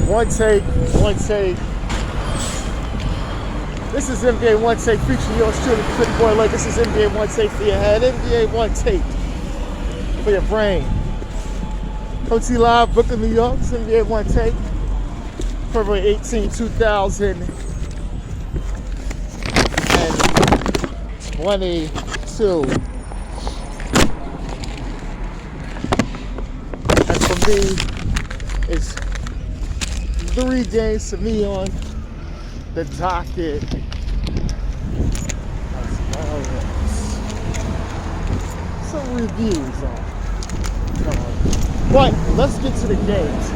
One take, one take. This is NBA One Take featuring yours truly, Pretty Boy Lake. This is NBA One Take for your head, NBA One Take for your brain. OT Live, Brooklyn, New York. This is NBA One Take, February 18, 2022. And for me, it's 3 games to me on the docket. Some reviews on. But let's get to the games.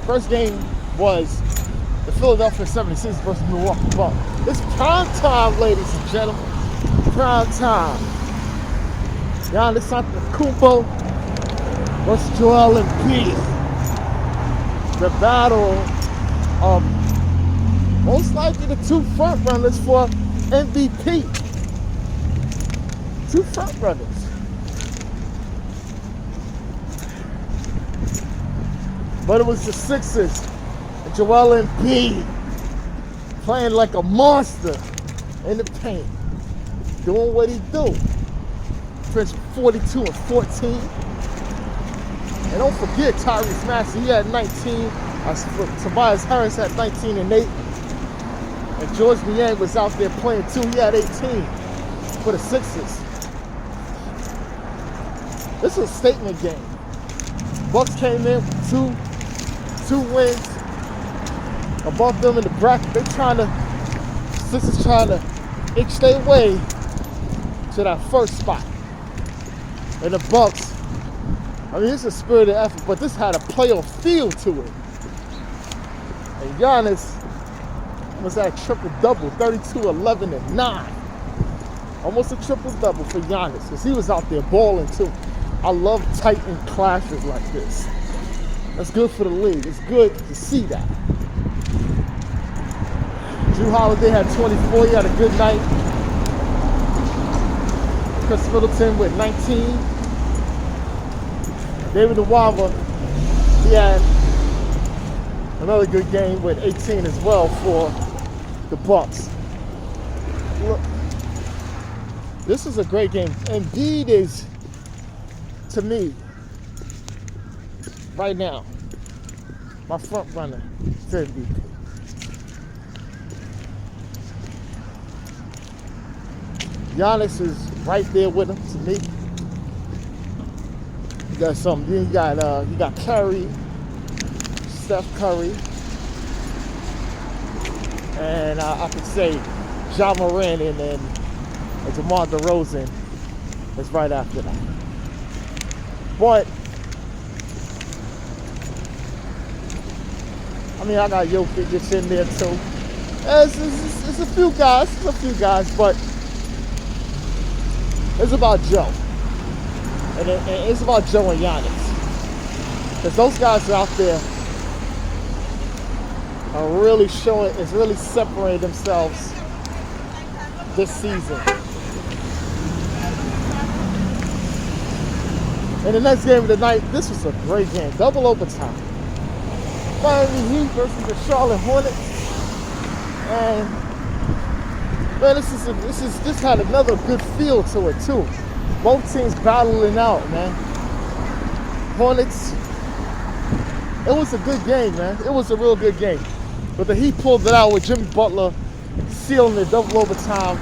First game was the Philadelphia 76ers versus Milwaukee Bucks. It's prime time, ladies and gentlemen. Prime time. Giannis Antetokounmpo versus Joel Embiid. The battle of most likely the 2 front runners for MVP. 2 front runners. But it was the Sixers and Joel Embiid playing like a monster in the paint, doing what he do. Finished 42 and 14. And don't forget Tyrese Maxey, he had 19. Tobias Harris had 19 and 8. And George Niang was out there playing too. He had 18 for the Sixers. This is a statement game. Bucks came in with two wins above them in the bracket. Sixers trying to itch their way to that first spot. And the Bucks, I mean, it's a spirited effort, but this had a playoff feel to it. And Giannis was at a triple-double, 32, 11, and 9. Almost a triple-double for Giannis, because he was out there balling too. I love Titan clashes like this. That's good for the league. It's good to see that. Drew Holiday had 24. He had a good night. Chris Middleton with 19. David Nwaba, he had another good game with 18 as well for the Bucks. Look, this is a great game. Embiid is, to me, right now, my front runner to MVP. Giannis is right there with him to me. You got Curry, Steph Curry, and I could say Ja Morant, and then DeMar DeRozan is right after that. But I mean, I got Jokic in there too. It's a few guys, but it's about Joe. And it's about Joe and Giannis. Because those guys are out there are really showing, it's really separating themselves this season. And the next game of the night, this was a great game. Double overtime. Miami Heat versus the Charlotte Hornets. And man, this had another good feel to it too. Both teams battling out, man. Hornets, it was a good game, man. It was a real good game. But the Heat pulled it out with Jimmy Butler sealing the double overtime.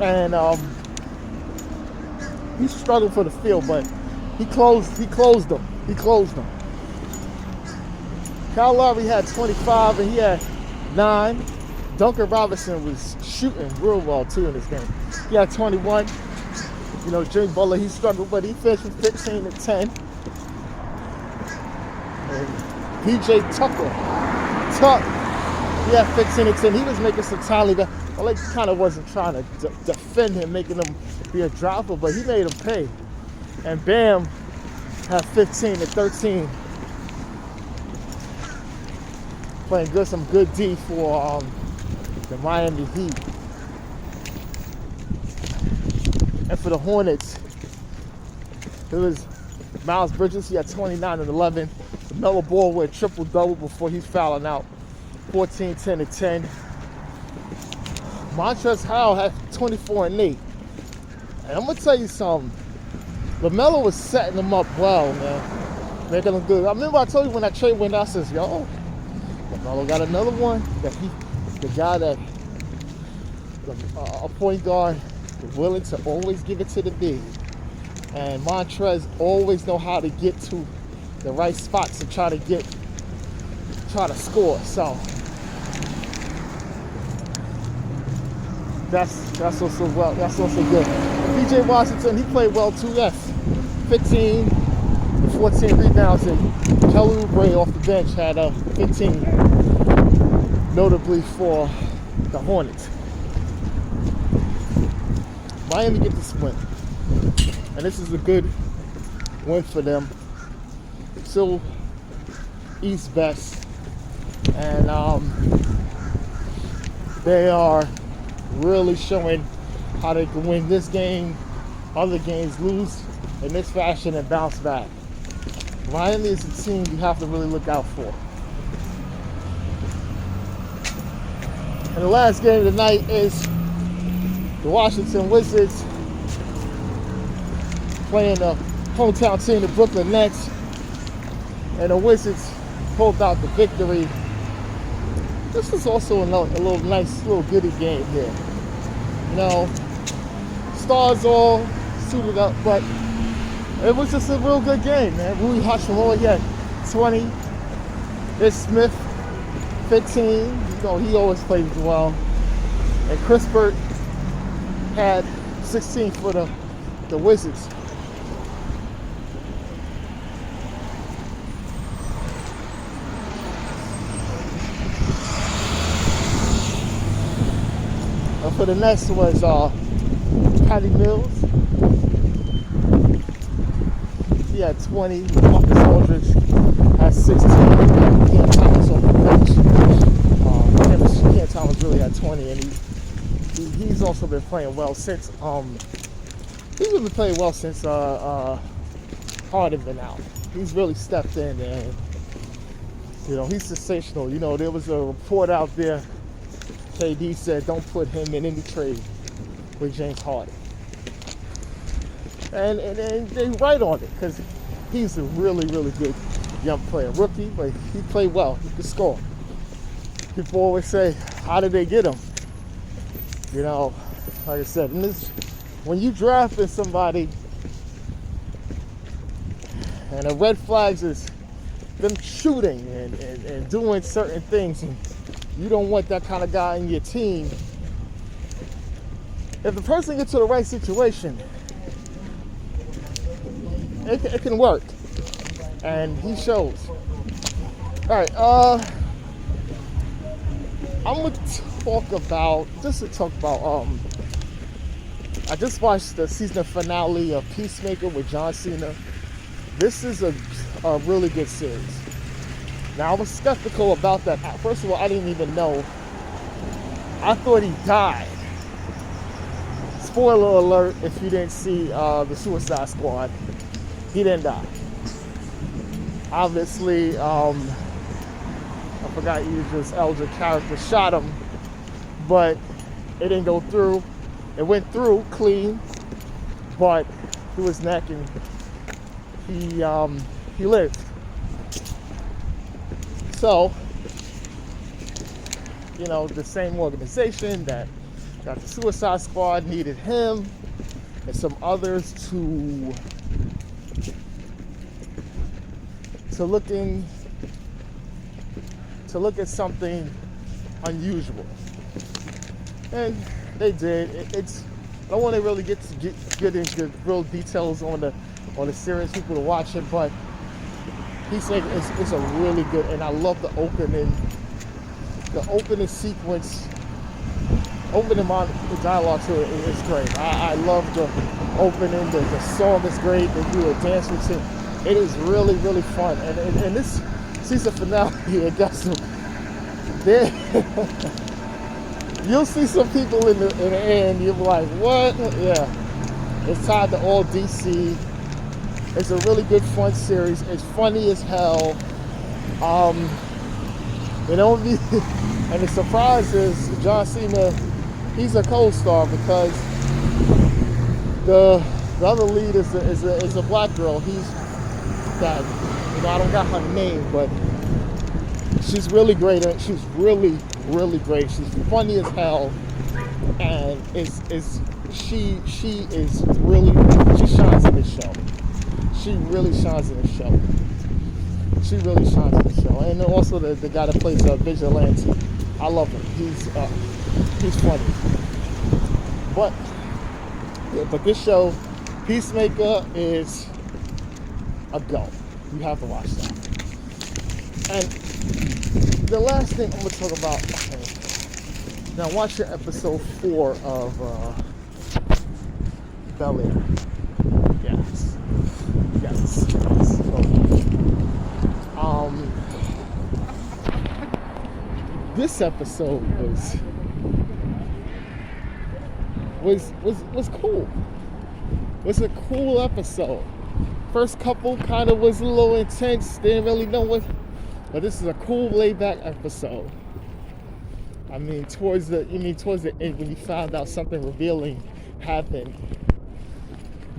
And he struggled for the field, but he closed them. Kyle Lowry had 25 and he had 9. Duncan Robinson was shooting real well too in this game. He had 21. You know, Jimmy Butler, he struggled, but he finished with 15 and 10. And PJ Tucker, he had 15 and 10. He was making some timely, but Blake kind of wasn't trying to defend him, making him be a dropper, but he made him pay. And Bam had 15 and 13. Playing some good D for the Miami Heat. And for the Hornets, it was Miles Bridges, he had 29 and 11. Melo Ball with a triple-double before he's fouling out. 14, 10, and 10. Montrezl Harrell had 24 and 8. And I'm going to tell you something. LaMelo was setting them up well, man. Making them good. I remember I told you when that trade went out, I says, yo, LaMelo got another one. The guy that, a point guard, willing to always give it to the big. And Montrezl always know how to get to the right spots and try to score. So that's also good. PJ Washington, he played well too, yes. 15 and 14 rebounds, and Kelly Oubre off the bench had 15, notably for the Hornets. Miami get this win, and this is a good win for them. Still East best, and they are really showing how they can win this game, other games, lose in this fashion, and bounce back. Miami is a team you have to really look out for. And the last game of the night is the Washington Wizards playing the hometown team, the Brooklyn Nets. And the Wizards pulled out the victory. This is also a little nice, little goodie game here. You know, stars all suited up, but it was just a real good game, man. Rui Hachimura, he had 20. Ish Smith, 15. You know, he always plays well. And Chris Burt had 16 for the Wizards. For the Nets was Patty Mills. He had 20. Marcus Aldridge had 16. Cam Thomas on the bench. Cam Thomas really had 20, and he's also been playing well since he's been playing well since Harden been out. He's really stepped in, and you know, he's sensational. You know, there was a report out there. KD said, don't put him in any trade with James Harden. And they're right on it, because he's a really, really good young player. Rookie, but he played well. He could score. People always say, how did they get him? You know, like I said, when you drafting somebody, and the red flags is them shooting and doing certain things, and you don't want that kind of guy in your team. If the person gets to the right situation, it can work. And he shows. All right, I'm going to talk about, I just watched the season finale of Peacemaker with John Cena. This is a really good series. Now, I was skeptical about that. First of all, I didn't even know. I thought he died. Spoiler alert, if you didn't see the Suicide Squad, he didn't die. Obviously, I forgot Idris Elba's character shot him, but it didn't go through. It went through clean, but through his neck, and he lived. So, you know, the same organization that got the Suicide Squad needed him and some others to look at something unusual, and they did. I don't want to really get into real details on the series. People to watch it, but he said it's a really good, and I love the opening sequence. Opening on the dialogue to it is great. I love the opening. The song is great. They do a dance routine. It is really, really fun. And this season finale, it got some. There, you'll see some people in the end. You'll be like, what? Yeah, it's tied to all DC. It's a really good fun series. It's funny as hell. It only and the surprise is John Cena. He's a co-star because the other lead is a black girl. He's that, I don't got her name, but she's really great. She's really great. She's funny as hell, and she shines in this show. She really shines in the show. And then also the guy that plays Vigilante. I love him. He's funny. But this show, Peacemaker, is a go. You have to watch that. And the last thing I'm going to talk about, now watch your episode 4 of Bel Air. Yes. This episode was cool. It was a cool episode. First couple kind of was a little intense. Didn't really know what, but this is a cool laid back episode. I mean, towards the end when you found out something revealing happened,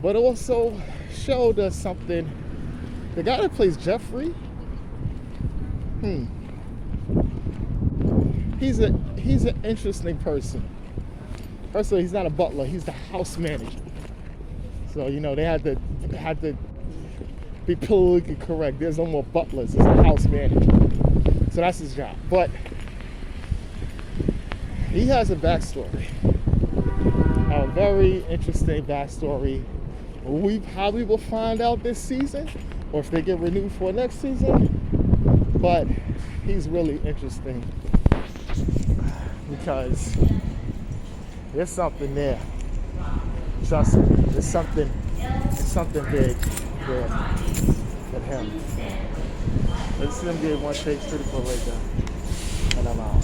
but also showed us something. The guy that plays Jeffrey, he's an interesting person. First of all, he's not a butler; he's the house manager. So they had to be politically correct. There's no more butlers; it's a house manager. So that's his job. But he has a backstory, a very interesting backstory. We probably will find out this season, or if they get renewed for next season. But he's really interesting because there's something there. Trust me, there's something big there with him. Let's see him get one take, critical later, and I'm out.